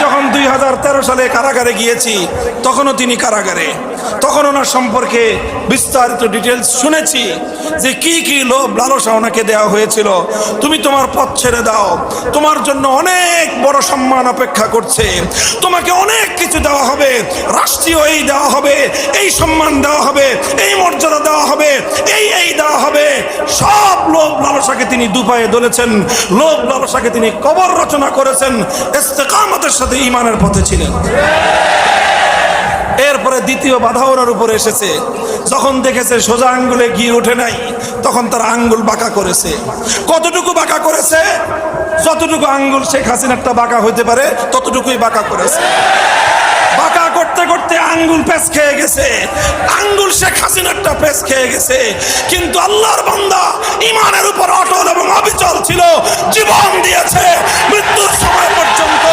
যখন 2013 সালে কারাগারে গিয়েছি, তখনও তিনি কারাগারে। তখন ওনার সম্পর্কে বিস্তারিত ডিটেলস শুনেছি যে কি কি লোভ লালসা ওনাকে দেওয়া হয়েছিল। তুমি তোমার পথ ছেড়ে দাও, তোমার জন্য অনেক বড় সম্মান অপেক্ষা করছে, তোমাকে অনেক কিছু দেওয়া হবে, রাষ্ট্রীয় এই দেওয়া হবে, এই সম্মান দেওয়া হবে, এই মর্যাদা দেওয়া হবে, এই দেওয়া হবে। সব লোভ লালসাকে তিনি দুপায়ে দলেছেন, লোভ লালসাকে তিনি কবর রচনা করেছেন, ইস্তেকামতের সাথে ঈমানের পথে ছিলেন। এরপরে দ্বিতীয় বাধা ওনার উপরে এসেছে, যখন দেখেছে সোজা আঙ্গুলে ঘি ওঠে নাই, তখন তার আঙ্গুল বাঁকা করেছে। কতটুকু বাঁকা করেছে? যতটুকু আঙ্গুল শেখ হাসিনারটা বাঁকা হইতে পারে ততটুকুই বাঁকা করেছে। বাঁকা করতে করতে আঙ্গুল পেঁচ খেয়ে গেছে, আঙ্গুল শেখ হাসিনারটা পেঁচ খেয়ে গেছে। কিন্তু আল্লাহর বান্দা ঈমানের উপর অটল এবং অবিচল ছিল, জীবন দিয়েছে মৃত্যুর সময় পর্যন্ত।